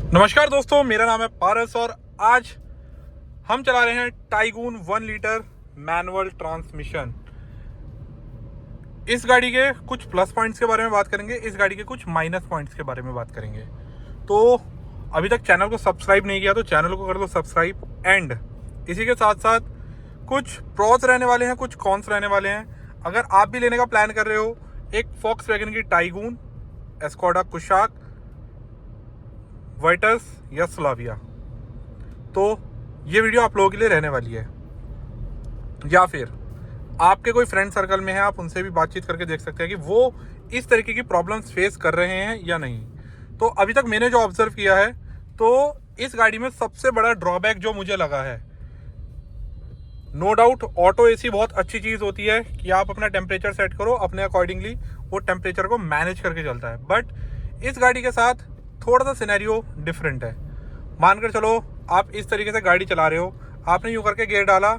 नमस्कार दोस्तों, मेरा नाम है पारस और आज हम चला रहे हैं टाइगून 1 लीटर मैनुअल ट्रांसमिशन। इस गाड़ी के कुछ प्लस पॉइंट्स के बारे में बात करेंगे, इस गाड़ी के कुछ माइनस पॉइंट्स के बारे में बात करेंगे। तो अभी तक चैनल को सब्सक्राइब नहीं किया तो चैनल को कर दो सब्सक्राइब। एंड इसी के साथ साथ कुछ प्रोस रहने वाले हैं, कुछ कॉन्स रहने वाले हैं। अगर आप भी लेने का प्लान कर रहे हो एक फॉक्सवैगन की टाइगून, एस्कोडा कुशाक, वाइटस या स्लाविया, तो ये वीडियो आप लोगों के लिए रहने वाली है। या फिर आपके कोई फ्रेंड सर्कल में है, आप उनसे भी बातचीत करके देख सकते हैं कि वो इस तरीके की प्रॉब्लम्स फेस कर रहे हैं या नहीं। तो अभी तक मैंने जो ऑब्जर्व किया है, तो इस गाड़ी में सबसे बड़ा ड्रॉबैक जो मुझे लगा है, नो डाउट ऑटो एसी बहुत अच्छी चीज़ होती है कि आप अपना टेम्परेचर सेट करो, अपने अकॉर्डिंगली वो टेम्परेचर को मैनेज करके चलता है। बट इस गाड़ी के साथ थोड़ा सा सिनेरियो डिफरेंट है। मानकर चलो आप इस तरीके से गाड़ी चला रहे हो, आपने यूँ करके गियर डाला,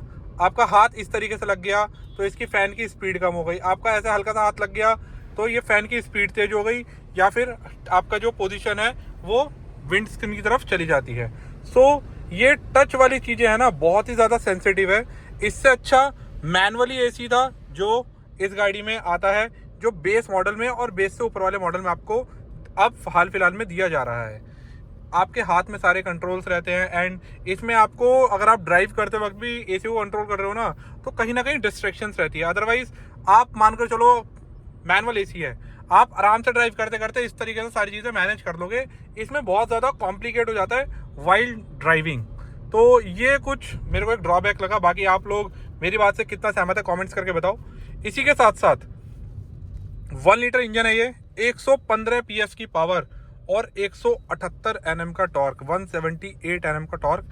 आपका हाथ इस तरीके से लग गया तो इसकी फ़ैन की स्पीड कम हो गई, आपका ऐसा हल्का सा हाथ लग गया तो ये फ़ैन की स्पीड तेज हो गई, या फिर आपका जो पोजीशन है वो विंड स्क्रीन की तरफ चली जाती है। सो ये टच वाली चीज़ें हैं ना, बहुत ही ज़्यादा सेंसिटिव है। इससे अच्छा मैनुअली एसी था जो इस गाड़ी में आता है, जो बेस मॉडल में और बेस से ऊपर वाले मॉडल में आपको अब हाल फिलहाल में दिया जा रहा है। आपके हाथ में सारे कंट्रोल्स रहते हैं एंड इसमें आपको, अगर आप ड्राइव करते वक्त भी एसी को कंट्रोल कर रहे हो ना, तो कहीं ना कहीं डिस्ट्रैक्शंस रहती है। अदरवाइज आप मानकर चलो मैनुअल एसी है, आप आराम से ड्राइव करते करते इस तरीके से सारी चीज़ें मैनेज कर लोगे। इसमें बहुत ज़्यादा कॉम्प्लिकेट हो जाता है वाइल ड्राइविंग। तो ये कुछ मेरे को एक ड्रॉबैक लगा। बाकी आप लोग मेरी बात से कितना सहमत है कमेंट्स करके बताओ। इसी के साथ साथ 1 लीटर इंजन है ये, 115 PS की पावर और 178 Nm का टॉर्क, 178 Nm का टॉर्क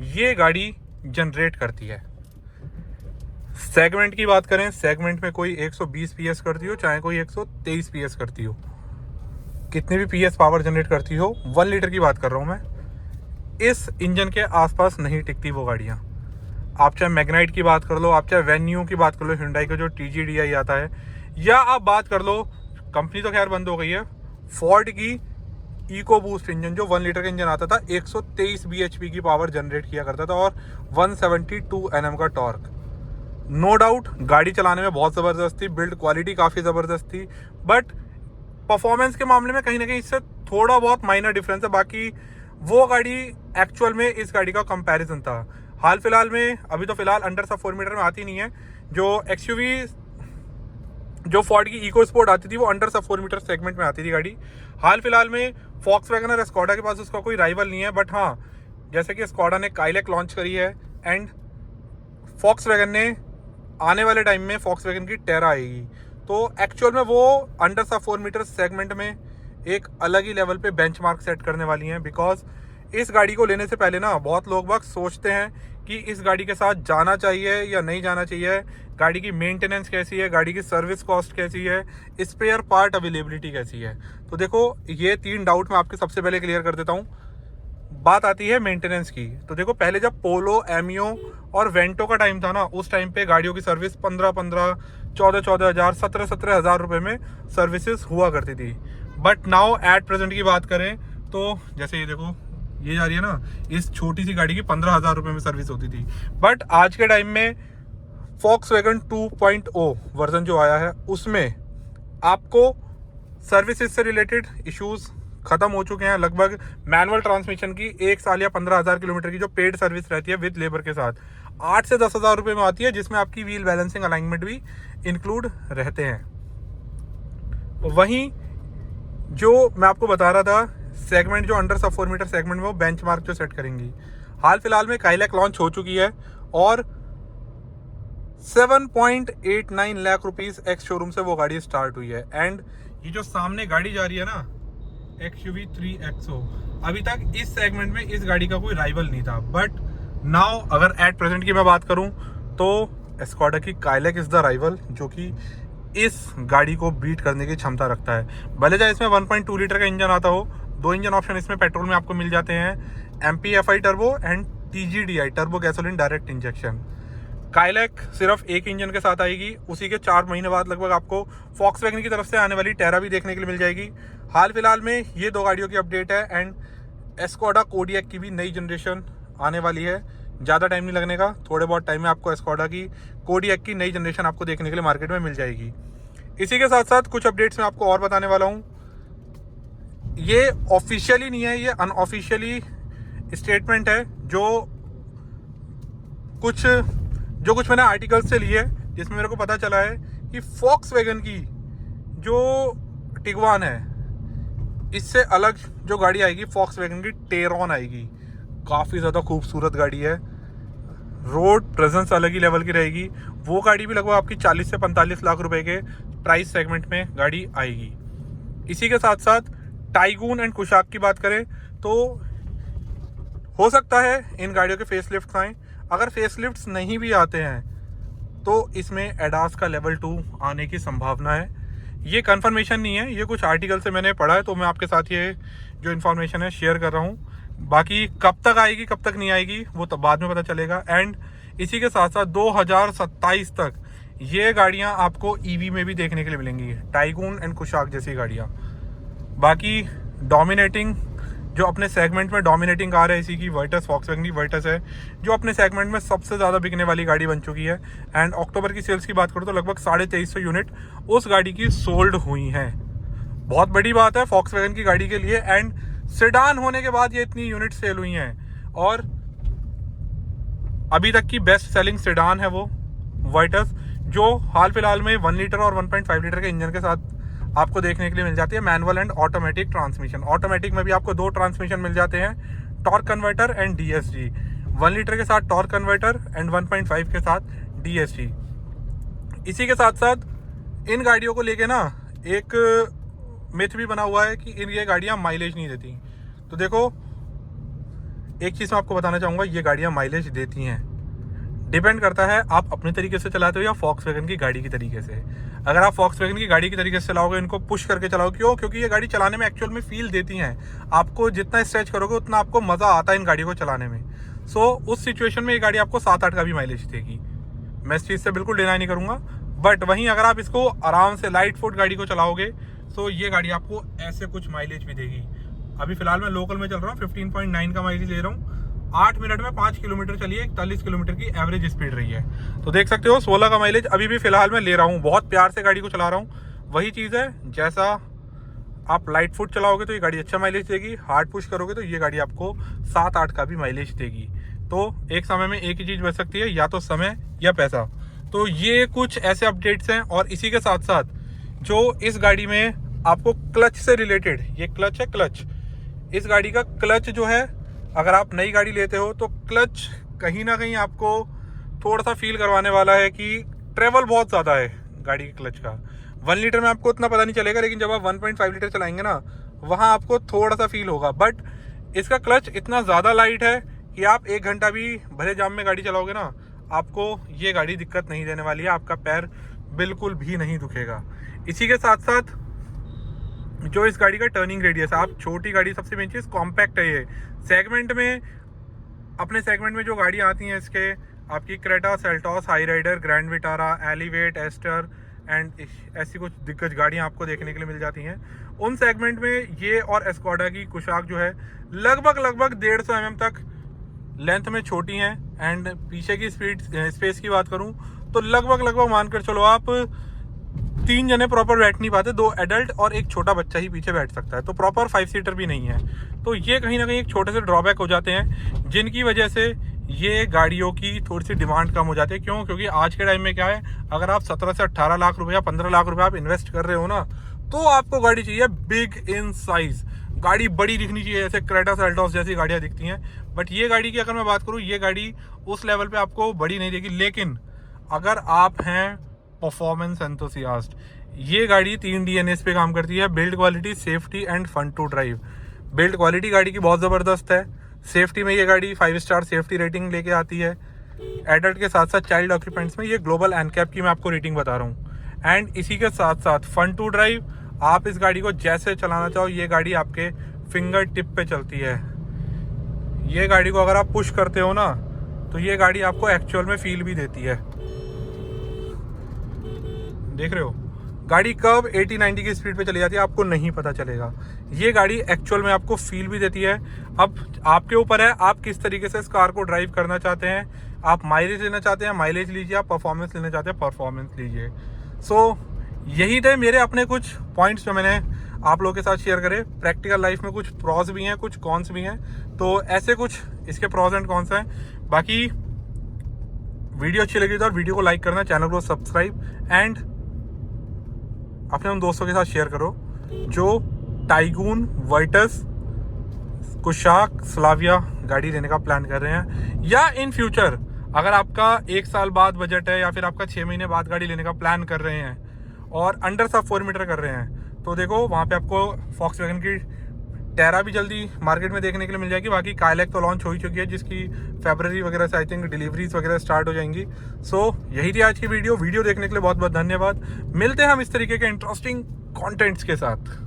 ये गाड़ी जनरेट करती है। सेगमेंट की बात करें, सेगमेंट में कोई 120 PS करती हो, चाहे कोई 123 PS करती हो, कितनी भी PS पावर जनरेट करती हो, 1 लीटर की बात कर रहा हूँ मैं, इस इंजन के आसपास नहीं टिकती वो गाड़ियाँ। आप चाहे मैग्नाइट की बात कर लो, आप चाहे वेन्यू की बात कर लो, Hyundai का जो TGDI आता है, या आप बात कर लो, कंपनी तो खैर बंद हो गई है, फोर्ड की इको बूस्ट इंजन जो 1 लीटर का इंजन आता था, 123 bhp की पावर जनरेट किया करता था और 172 Nm का टॉर्क। नो डाउट गाड़ी चलाने में बहुत ज़बरदस्त थी, बिल्ड क्वालिटी काफ़ी ज़बरदस्त थी, बट परफॉर्मेंस के मामले में कहीं ना कहीं इससे थोड़ा बहुत माइनर डिफरेंस है। बाकी वो गाड़ी एक्चुअल में इस गाड़ी का कंपैरिजन था। हाल फिलहाल में, अभी तो फिलहाल अंडर सब 4 मीटर में आती नहीं है, जो एक्सयूवी जो फोर्ड की इको स्पोर्ट आती थी वो अंडर सब 4 मीटर सेगमेंट में आती थी गाड़ी। हाल फिलहाल में फॉक्सवैगन और स्कोडा के पास उसका कोई राइवल नहीं है। बट हाँ, जैसे कि स्कोडा ने काइलैक लॉन्च करी है एंड फॉक्सवैगन ने आने वाले टाइम में फॉक्सवैगन की टेरा आएगी, तो एक्चुअल में वो अंडर सब 4 मीटर सेगमेंट में एक अलग ही लेवल पे बेंचमार्क सेट करने वाली हैं। बिकॉज इस गाड़ी को लेने से पहले ना बहुत लोग बाग सोचते हैं कि इस गाड़ी के साथ जाना चाहिए या नहीं जाना चाहिए, गाड़ी की मेंटेनेंस कैसी है, गाड़ी की सर्विस कॉस्ट कैसी है, स्पेयर पार्ट अवेलेबिलिटी कैसी है। तो देखो, ये 3 डाउट मैं आपके सबसे पहले क्लियर कर देता हूँ। बात आती है मेंटेनेंस की, तो देखो पहले जब पोलो, एमियो और वेंटो का टाइम था ना, उस टाइम पे गाड़ियों की सर्विस 15-15, 14-14 हज़ार, 17-17 हज़ार रुपये में सर्विसेज हुआ करती थी। बट नाउ एट प्रेजेंट की बात करें तो जैसे ये देखो, ये जा रही है ना, इस छोटी सी गाड़ी की 15,000 रुपये में सर्विस होती थी। बट आज के टाइम में फॉक्सवैगन 2.0 वर्जन जो आया है, उसमें आपको सर्विसेज से रिलेटेड इश्यूज खत्म हो चुके हैं। लगभग मैनुअल ट्रांसमिशन की 1 साल या 15,000 किलोमीटर की जो पेड सर्विस रहती है विद लेबर के साथ, 8 से 10 हज़ार रुपये में आती है, जिसमें आपकी व्हील बैलेंसिंग अलाइनमेंट भी इंक्लूड रहते हैं। वहीं जो मैं आपको बता रहा था, सेगमेंट जो अंडर सब 4 मीटर सेगमेंट में वो बेंचमार्क जो सेट करेंगी, हाल फिलहाल में काइलैक लॉन्च हो चुकी है और 7.89 लाख रुपीस एक्स शोरूम से वो गाड़ी स्टार्ट हुई है। एंड ये जो सामने गाड़ी जा रही है ना, XUV 3XO, अभी तक इस सेगमेंट में इस गाड़ी का कोई राइवल नहीं था। बट नाउ अगर एट प्रेजेंट की मैं बात करूं तो स्कोडा की काइलैक इज द राइवल, जो कि इस गाड़ी को बीट करने की क्षमता रखता है। भले चाहे इसमें 1.2 लीटर का इंजन आता हो, 2 इंजन ऑप्शन इसमें पेट्रोल में आपको मिल जाते हैं, MPFI turbo and TGDI turbo gasoline direct injection. Kylaq सिर्फ एक इंजन के साथ आएगी, उसी के 4 महीने बाद लगभग आपको फॉक्सवैगन की तरफ से आने वाली टेरा भी देखने के लिए मिल जाएगी। हाल फिलहाल में ये 2 गाड़ियों की अपडेट है एंड एस्कोडा कोडियक की भी नई जनरेशन आने वाली है। ज़्यादा टाइम नहीं लगने का, थोड़े बहुत टाइम में आपको एस्कोडा की कोडियक की नई जनरेशन आपको देखने के लिए मार्केट में मिल जाएगी। इसी के साथ साथ कुछ अपडेट्स मैं आपको और बताने वाला हूँ। ये ऑफिशियली नहीं है, ये अनऑफिशियली स्टेटमेंट है जो कुछ मैंने आर्टिकल्स से लिए, जिसमें मेरे को पता चला है कि फॉक्सवैगन की जो टिगवान है, इससे अलग जो गाड़ी आएगी फॉक्सवैगन की टेरॉन आएगी। काफ़ी ज़्यादा खूबसूरत गाड़ी है, रोड प्रेजेंस अलग ही लेवल की रहेगी। वो गाड़ी भी लगभग आपकी 40 से 45 लाख रुपए के प्राइस सेगमेंट में गाड़ी आएगी। इसी के साथ साथ टाइगून एंड कुशाक की बात करें तो हो सकता है इन गाड़ियों के फेसलिफ्ट्स आएँ। अगर फेसलिफ्ट्स नहीं भी आते हैं तो इसमें एडास का लेवल 2 आने की संभावना है। ये कंफर्मेशन नहीं है, ये कुछ आर्टिकल से मैंने पढ़ा है, तो मैं आपके साथ ये जो इन्फॉर्मेशन है शेयर कर रहा हूँ। बाकी कब तक आएगी कब तक नहीं आएगी वो तब बाद में पता चलेगा। एंड इसी के साथ साथ 2027 तक ये गाड़ियाँ आपको ईवी में भी देखने के लिए मिलेंगी, टाइगून एंड कुशाक जैसी गाड़ियाँ। बाकी डोमिनेटिंग जो अपने सेगमेंट में डोमिनेटिंग कार है इसी की वर्टस, फॉक्सवैगन की वर्टस है जो अपने सेगमेंट में सबसे ज़्यादा बिकने वाली गाड़ी बन चुकी है। एंड अक्टूबर की सेल्स की बात करूँ तो लगभग 2350 यूनिट उस गाड़ी की सोल्ड हुई हैं। बहुत बड़ी बात है फॉक्सवैगन की गाड़ी के लिए। एंड सेडान होने के बाद ये इतनी यूनिट सेल हुई हैं, और अभी तक की बेस्ट सेलिंग सेडान है वो वर्टस, जो हाल फिलहाल में 1 लीटर और 1.5 लीटर के इंजन के साथ आपको देखने के लिए मिल जाती है। Manual and automatic transmission, automatic में भी आपको 2 ट्रांसमिशन मिल जाते हैं, torque converter and DSG. 1 litre के साथ टॉर्क कन्वर्टर एंड 1.5 के साथ डीएसजी। इसी के साथ साथ इन गाड़ियों को लेके ना एक मिथ भी बना हुआ है कि ये गाड़ियाँ माइलेज नहीं देती। तो देखो एक चीज़ मैं आपको बताना चाहूँगा, ये गाड़ियाँ माइलेज देती हैं। डिपेंड करता है आप अपने तरीके से चलाते हो या फॉक्सवैगन की गाड़ी की तरीके से। अगर आप फॉक्सवैगन की गाड़ी की तरीके से चलाओगे, इनको पुश करके चलाओ, क्योंकि ये गाड़ी चलाने में एक्चुअल में फील देती हैं। आपको जितना स्ट्रेच करोगे उतना आपको मज़ा आता है इन गाड़ियों को चलाने में। सो उस सिचुएशन में ये गाड़ी आपको 7-8 का भी माइलेज देगी, मैं इस चीज़ से बिल्कुल डिनाई नहीं करूँगा। बट वहीं अगर आप इसको आराम से लाइट फुट गाड़ी को चलाओगे तो ये गाड़ी आपको ऐसे कुछ माइलेज भी देगी। अभी फिलहाल मैं लोकल में चल रहा हूँ, 15.9 का माइलेज ले रहा हूँ। 8 मिनट में 5 किलोमीटर चलिए, 41 किलोमीटर की एवरेज स्पीड रही है। तो देख सकते हो 16 का माइलेज अभी भी फिलहाल मैं ले रहा हूँ। बहुत प्यार से गाड़ी को चला रहा हूँ। वही चीज़ है, जैसा आप लाइट फुट चलाओगे तो ये गाड़ी अच्छा माइलेज देगी, हार्ड पुश करोगे तो ये गाड़ी आपको 7-8 का भी माइलेज देगी। तो एक समय में एक ही चीज़ बच सकती है, या तो समय या पैसा। तो ये कुछ ऐसे अपडेट्स हैं। और इसी के साथ साथ जो इस गाड़ी में आपको क्लच से रिलेटेड, ये क्लच है, क्लच, इस गाड़ी का क्लच जो है, अगर आप नई गाड़ी लेते हो तो क्लच कहीं ना कहीं आपको थोड़ा सा फील करवाने वाला है कि ट्रेवल बहुत ज़्यादा है गाड़ी के क्लच का। 1 लीटर में आपको उतना पता नहीं चलेगा, लेकिन जब आप 1.5 लीटर चलाएंगे ना, वहाँ आपको थोड़ा सा फील होगा। बट इसका क्लच इतना ज़्यादा लाइट है कि आप 1 घंटा भी भरे जाम में गाड़ी चलाओगे ना, आपको ये गाड़ी दिक्कत नहीं देने वाली है, आपका पैर बिल्कुल भी नहीं दुखेगा। इसी के साथ साथ जो इस गाड़ी का टर्निंग रेडियस है, आप छोटी गाड़ी, सबसे मेन चीज़ कॉम्पैक्ट है। ये सेगमेंट में, अपने सेगमेंट में जो गाड़ियाँ आती हैं इसके, आपकी Creta, Seltos, Hyryder, Grand Vitara, Elevate, Astor and ऐसी कुछ दिग्गज गाड़ियाँ आपको देखने के लिए मिल जाती हैं। उन सेगमेंट में ये और एस्कोडा की कुशाक जो है लगभग 150 mm तक लेंथ में छोटी हैं। एंड पीछे की स्पेस की बात करूँ तो लगभग मानकर चलो आप 3 जने प्रॉपर बैठ नहीं पाते, 2 एडल्ट और एक छोटा बच्चा ही पीछे बैठ सकता है। तो प्रॉपर 5 सीटर भी नहीं है। तो ये कहीं ना कहीं एक छोटे से ड्रॉबैक हो जाते हैं, जिनकी वजह से ये गाड़ियों की थोड़ी सी डिमांड कम हो जाती है। क्यों? क्योंकि आज के टाइम में क्या है, अगर आप 17 से 18 लाख रुपया, 15 लाख रुपया आप इन्वेस्ट कर रहे हो ना, तो आपको गाड़ी चाहिए बिग इन साइज, गाड़ी बड़ी दिखनी चाहिए, जैसे क्रेटा, सेल्टॉस जैसी गाड़ियाँ दिखती हैं। बट ये गाड़ी की अगर मैं बात करूँ, ये गाड़ी उस लेवल पे आपको बड़ी नहीं देगी। लेकिन अगर आप हैं परफॉर्मेंस एंथुसियास्ट, ये गाड़ी 3 DNAs पे काम करती है, build quality, safety and fun to drive. Build quality गाड़ी की बहुत ज़बरदस्त है। सेफ्टी में ये गाड़ी 5 स्टार सेफ्टी रेटिंग लेके आती है। एडल्ट के साथ साथ चाइल्ड ऑक्यूपेंट्स में ये ग्लोबल एनकैप की मैं आपको रेटिंग बता रहा हूँ। एंड इसी के साथ साथ फन टू ड्राइव, आप इस गाड़ी को जैसे चलाना चाहो, ये गाड़ी आपके फिंगर टिप पे चलती है। ये गाड़ी को अगर आप पुश करते हो ना, तो ये गाड़ी आपको एक्चुअल में फील भी देती है। देख रहे हो, गाड़ी कब 80-90 की स्पीड पे चली जाती है आपको नहीं पता चलेगा। ये गाड़ी एक्चुअल में आपको फील भी देती है। अब आपके ऊपर है आप किस तरीके से इस कार को ड्राइव करना चाहते हैं। आप माइलेज लेना चाहते हैं माइलेज लीजिए, आप परफॉर्मेंस लेना चाहते हैं परफॉर्मेंस लीजिए। सो यही थे मेरे अपने कुछ पॉइंट्स जो मैंने आप लोगों के साथ शेयर करे। प्रैक्टिकल लाइफ में कुछ प्रॉस भी हैं कुछ कॉन्स भी हैं, तो ऐसे कुछ इसके प्रॉस एंड कॉन्स हैं। बाकी वीडियो अच्छी लगी तो वीडियो को लाइक करना, चैनल को सब्सक्राइब एंड अपने उन दोस्तों के साथ शेयर करो जो टाइगून, वर्टस, कुशाक, स्लाविया गाड़ी लेने का प्लान कर रहे हैं, या इन फ्यूचर अगर आपका 1 साल बाद बजट है या फिर आपका 6 महीने बाद गाड़ी लेने का प्लान कर रहे हैं और अंडर सब 4 मीटर कर रहे हैं, तो देखो वहाँ पे आपको Volkswagen की टेरा भी जल्दी मार्केट में देखने के लिए मिल जाएगी। बाकी काइलैक तो लॉन्च हो ही चुकी है जिसकी फरवरी वगैरह से आई थिंक डिलीवरीज वगैरह स्टार्ट हो जाएंगी। सो यही थी आज की वीडियो देखने के लिए बहुत बहुत धन्यवाद। मिलते हैं हम इस तरीके के इंटरेस्टिंग कंटेंट्स के साथ।